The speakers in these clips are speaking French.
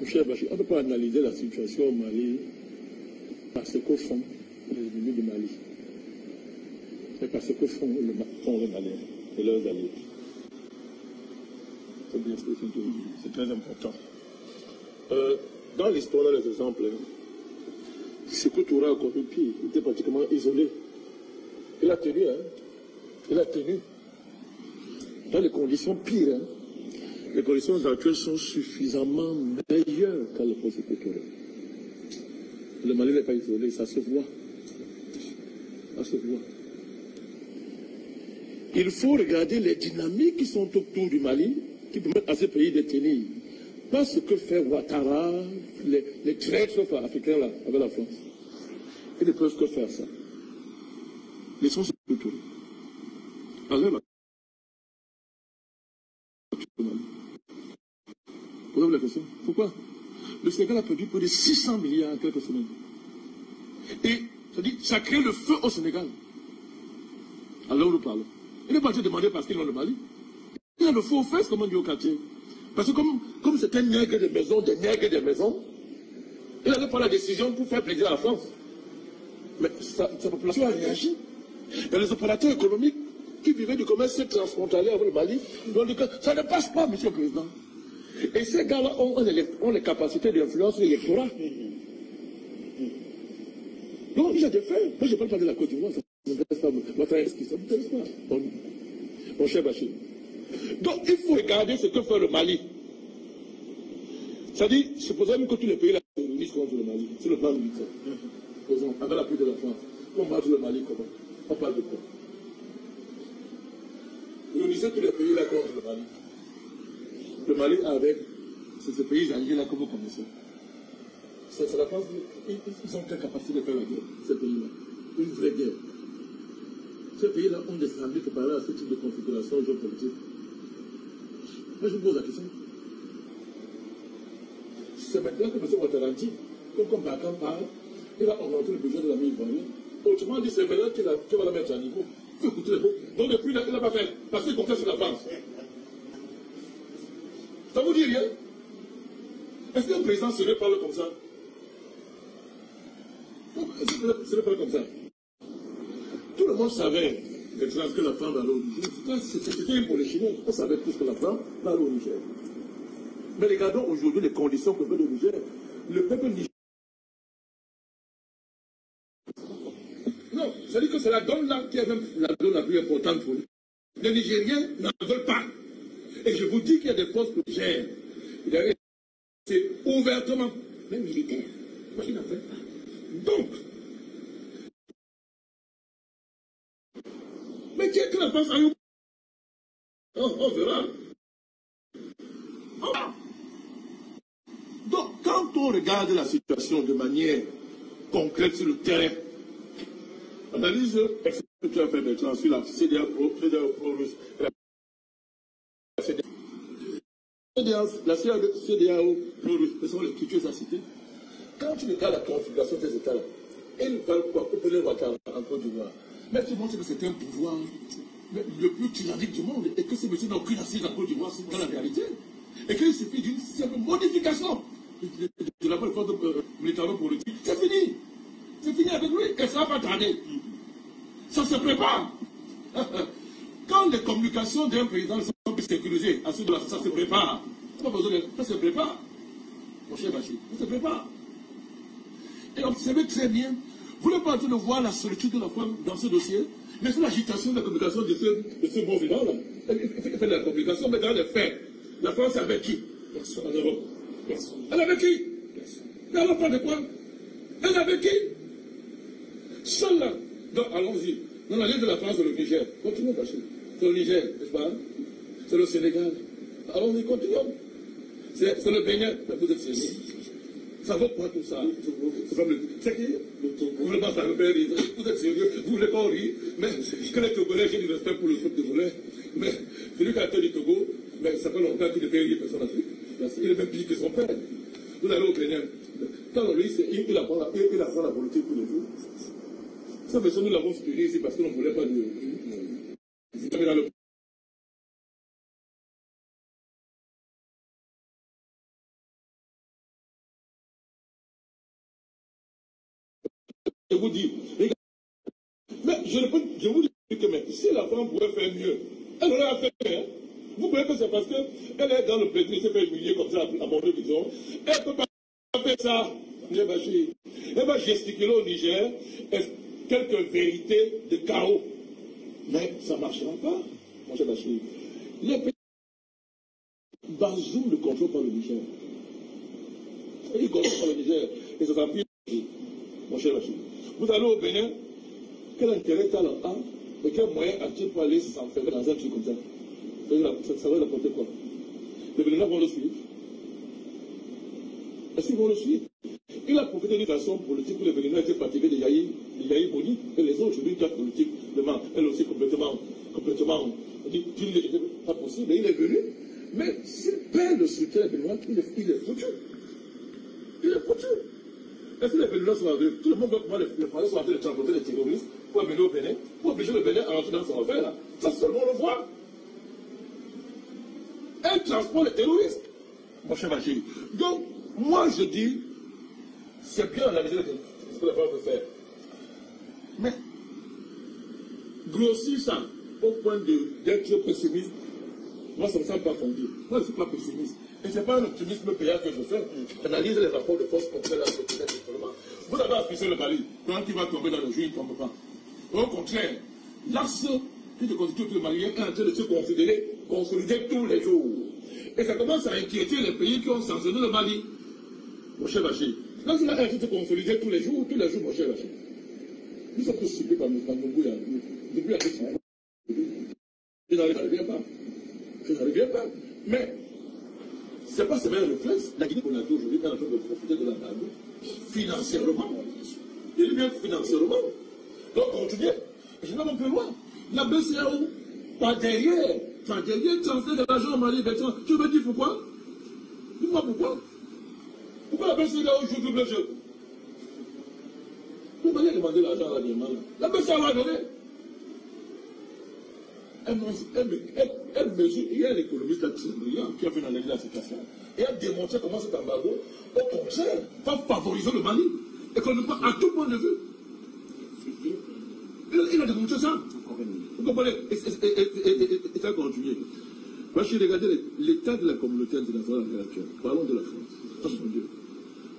Cher Bachir, on ne peut pas analyser la situation au Mali parce qu'au fond, les ennemis du Mali. C'est parce que font les Maliens et leurs alliés. C'est bien ce que c'est très important. Dans l'histoire, on a les exemples. Sékou Touré a connu pire. Il était pratiquement isolé. Il a tenu, hein. Il a tenu. Dans les conditions pires, hein. Les conditions actuelles sont suffisamment meilleures qu'à l'époque de Sékou Touré. Le Mali n'est pas isolé, ça se voit. Ça se voit. Il faut regarder les dynamiques qui sont autour du Mali, qui permettent à ce pays de tenir. Pas ce que fait Ouattara, les traîtres africains là, avec la France. Ils ne peuvent que faire ça. Les sont autour. Alors là, posez-vous la question. Pourquoi? Le Sénégal a perdu plus de 600 milliards en quelques semaines. Et ça crée le feu au Sénégal. Alors nous parlons. Il n'est pas demandé parce qu'ils ont le Mali. Il y a le feu aux fesses, comme on dit au quartier. Parce que comme c'était un nègre de maison, des nègres de maison, il n'avait pas la décision pour faire plaisir à la France. Mais sa population a réagi. Mais les opérateurs économiques qui vivaient du commerce transfrontalier avec le Mali, ça ne passe pas, monsieur le Président. Et ces gars-là ont les capacités d'influence sur l'électorat. Non, il y a des faits. Moi, je ne parle pas de la Côte d'Ivoire. Ça ne m'intéresse pas. Ça ne m'intéresse pas. Mon cher Bachir. Donc, il faut regarder ce que fait le Mali. C'est-à-dire, supposons que tous les pays là se réunissent contre le Mali, sur le plan militaire. Supposons, avec l'appui de la France. On bat le Mali comment? On parle de quoi? Réunissez tous les pays là contre le Mali. Le Mali avec ces pays alliés là que vous connaissez. C'est la France, ils ont quelle capacité de faire la guerre, ces pays-là? Une vraie guerre. Ces pays-là ont des armées préparées à ce type de configuration géopolitique. Moi, je vous pose la question. C'est maintenant que M. Ouattara dit, comme Bakan parle, il a augmenté le budget de la mine ivoirienne. Autrement dit, c'est maintenant qu'il va la mettre à niveau. Il faut écouter les mots. Donc, depuis, il n'a pas fait. Parce qu'il comptait sur la France. Ça vous dit rien? Est-ce qu'un président serait parle comme ça? Ce n'est pas comme ça. Tout le monde savait que la France va aller au Niger. C'était pour les Chinois. On savait tous que la France va aller au Niger. Mais regardons aujourd'hui les conditions que veut le Niger. Le peuple nigérien. Non, c'est-à-dire que c'est la donne là qui est même la donne la plus importante pour nous. Les Nigériens n'en veulent pas. Et je vous dis qu'il y a des forces que gèrent. C'est ouvertement, même militaire. Moi, ils n'en veulent pas. Donc, mais qu'est-ce que la France a eu? On verra. Donc, quand on regarde la situation de manière concrète sur le terrain, analyse que tu as fait maintenant sur la CDA pro-russe. La CDAO pro-russe, ce sont les structures à citer. Quand tu regardes la configuration des États-là, ils veulent quoi? Couper Ouattara en Côte d'Ivoire. Mais tout le monde sait que c'est un pouvoir le plus tyrannique du monde et que ces messieurs n'ont aucune assise en Côte d'Ivoire dans la réalité. Et qu'il suffit d'une simple modification de la force militaro-politique. C'est fini. C'est fini avec lui. Et ça va pas tarder. Ça se prépare. Quand les communications d'un président sont plus sécurisées, à ce moment-là, ça se prépare. Ça se prépare. Mon cher Bachir, ça se prépare. Et observez très bien, vous n'êtes pas en train de voir la solitude de la femme dans ce dossier, mais c'est l'agitation de la communication de ce bon vivant-là. Il fait de la communication, mais dans les faits, la France est avec qui? Personne en Europe. Personne. Elle est avec qui? Personne. Mais elle parle de quoi? Elle est avec qui? Seule là. Donc allons-y. Dans la ligne de la France, c'est le Niger. Continuons, Bachir. C'est le Niger, n'est-ce pas? C'est le Sénégal. Allons-y, continuons. C'est le Bénin. Vous êtes sérieux? Ça vaut quoi tout ça? C'est qui? Vous voulez pas faire rire? Vous êtes sérieux? Vous voulez pas rire? Mais que les Togolais, j'ai du respect pour le peuple togolais. Mais celui qui a été du Togo, mais ça fait longtemps qu'il ne fait rire personne en Afrique. Il est même pire que son père. Vous allez au Bénin. Quand lui, il apprend la politique tous les jours. Ça, mais nous l'avons supprimé ici parce qu'on ne voulait pas de. je vous dis, mais je vous dis que mais, si la femme pouvait faire mieux, elle aurait à faire mieux. Hein. Vous croyez que c'est parce qu'elle est dans le plaisir, elle s'est fait humilier comme ça à mon disons. Elle ne peut pas faire ça. Elle va gesticuler au Niger quelques vérités de chaos. Mais ça ne marchera pas, mon cher Bachir. Les pays Bazoum ne contrôle pas le Niger. Il contrôle pas le Niger. Et ça s'appuie, mon cher Bachir. Vous allez au Bénin, quel intérêt t'as là? Et quel moyen a-t-il pour aller s'enfermer dans un truc comme ça? Ça va apporter quoi? Les Béninois vont le suivre. Est-ce qu'ils vont le suivre? Il a profité d'une façon politique où les Béninois étaient fatigués de Yahi Boni et les autres, d'une carte politique, elle aussi complètement, dit, pas possible, et il est venu. Mais s'il perd le soutien des Béninois, il est foutu. Il est foutu. Est-ce que les Béninois sont venus? Tout le monde voit comment les Français sont en train de transporter les terroristes pour amener au Bénin, pour obliger le Bénin à rentrer dans son affaire là. Ça seulement on le voit. Elle transporte les terroristes. Mon cher Bachir. Donc, moi je dis, c'est bien analyser ce que la femme veut faire. Mais, grossir ça au point d'être pessimiste, moi ça ne me semble pas fondé. Moi je ne suis pas pessimiste. Et ce n'est pas un optimisme payant que je fais. J'analyse les rapports de force contre la société. Vous avez affiché le Mali. Quand il va tomber dans le jeu, il ne tombe pas. Au contraire, l'axe qui se constitue tout le Malien est en train de se consolider tous les jours. Et ça commence à inquiéter les pays qui ont sanctionné le Mali. Mon cher Bachir. Quand il a en train de se consolider tous les jours, mon cher Bachir. Nous sommes tous ciblés par nos bouilles. Depuis la question. Je n'arrive pas. Je n'arrive pas. Mais, ce n'est pas seulement un réflexe. La Guinée-Conakry aujourd'hui est en train de profiter de la bague financièrement. Il est bien financièrement. Donc, continuez. Je vais un peu loin. La BCAO, pas derrière, transfère de l'argent au Mali. Tu me dis pourquoi? Dis-moi pourquoi. Pourquoi la BCAO joue double jeu? Vous m'avez demandé l'argent à la Guinée. La BCAO l'a donné. Elle mesure, il y a un économiste qui a fait une analyse de la situation. Et elle a démontré comment cet embargo, au contraire, va favoriser le Mali, économiquement, à tout point de vue. Il a démontré ça. Vous comprenez? Et ça continue. Moi, je suis regardé l'état de la communauté internationale à l'heure actuelle. Parlons de la France. Oh mon Dieu.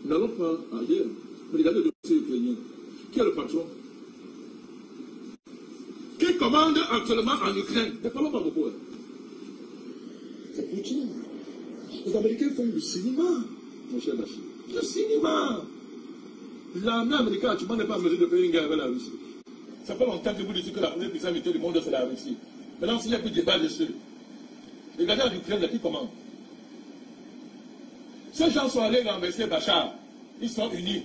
Nous n'allons pas ailleurs. Mais regardez le dossier ukrainien. Qui est le patron? Qui commande actuellement en Ukraine? Ne parlons pas beaucoup. C'est Poutine. Les Américains font du cinéma, mon cher Bachir. Le cinéma. L'armée américaine actuellement n'est pas en mesure de faire une guerre avec la Russie. Ça fait longtemps que vous dites que la première puissance militaire du monde c'est la Russie. Maintenant, s'il n'y a plus de débat dessus, regardez en Ukraine, qui commande. Ces gens sont allés renverser Bachar. Ils sont unis.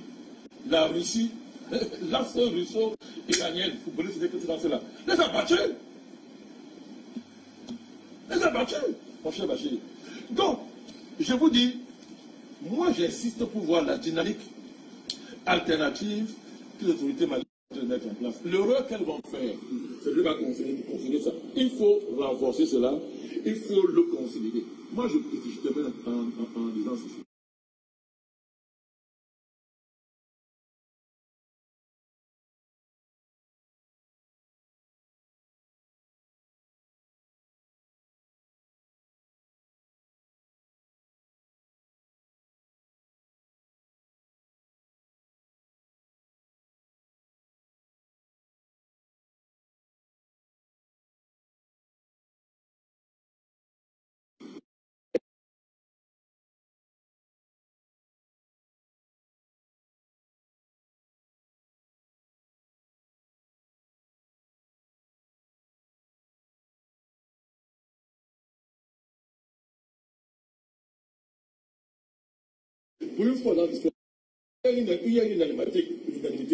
La Russie, l'axe russo-iranienne, vous connaissez ce que c'est dans cela. Les a battus. Mon cher Bachir. Donc, je vous dis, moi j'insiste pour voir la dynamique alternative que les autorités maliennes vont mettre en place. L'erreur qu'elles vont faire, c'est de ne pas consolider ça. Il faut renforcer cela, il faut le consolider. Moi je termine en disant ceci. Pour une fois dans l'histoire, il y a une unanimité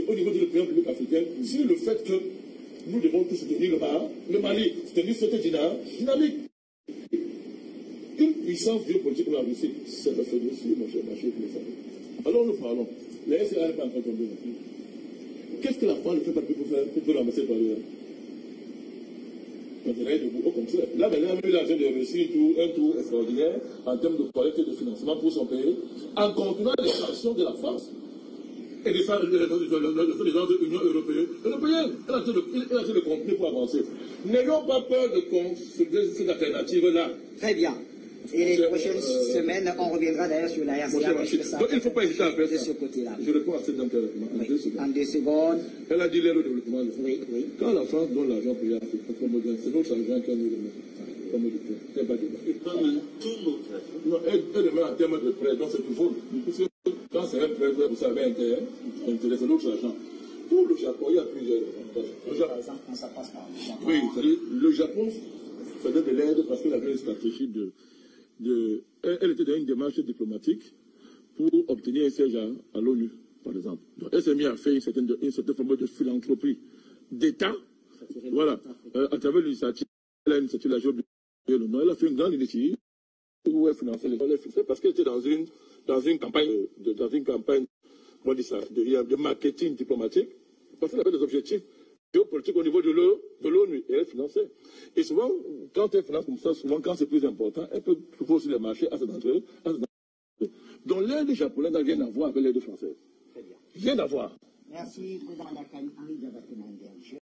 au niveau du président public africain sur le fait que nous devons tous soutenir le Mali, soutenir cette dynamique. Une puissance géopolitique comme la Russie, c'est le fait dessus, mon cher Bachir, que nous savons. Alors nous parlons. La SRA n'est pas encore tombée non plus. Qu'est-ce que la France ne fait pas pour ramasser par là? On dirait debout, au contraire. Là, maintenant, lui, il a de réussir un tour extraordinaire en termes de collecte de financement pour son pays, en contournant les sanctions de la France. et des gens de l'Union européenne. Elle a fait le contenu pour avancer. N'ayons pas peur de cette alternative-là. Très bien. Et les prochaines semaines, on reviendra d'ailleurs sur la RCA. Donc il ne faut pas hésiter à faire de ça. ce côté-là. Je réponds à cette dame En 2 secondes. Elle a dit l'aide au développement. Oui. Quand la France donne l'argent pour l'Afrique, c'est notre argent qu'elle nous remet. Comme il n'y a pas de débat. Non, elle remet en termes de prêt, donc c'est du vol. Quand c'est un prêt, vous savez, intérêt, c'est notre argent. Pour le Japon, il y a plusieurs avantages. Par exemple, quand ça passe par le Japon. Oui, c'est-à-dire le Japon faisait de l'aide parce qu'il avait une stratégie elle était dans une démarche diplomatique pour obtenir un siège à l'ONU, par exemple. Donc, elle s'est mise à faire une certaine forme de philanthropie d'État, voilà, à travers l'initiative, elle a fait une grande initiative où elle finançait les gens, parce qu'elle était dans une campagne, comment on dit ça, de marketing diplomatique, parce qu'elle avait des objectifs géopolitiques au niveau de l'ONU, et elle finançait. Et souvent, quand elle finance comme ça, souvent quand c'est plus important, elle peut trouver sur les marchés à cet endroit. Donc l'aide japonaise n'a rien à voir avec l'aide française. Très bien. Rien à voir. Merci, Président Dakar, Henri Diabaté.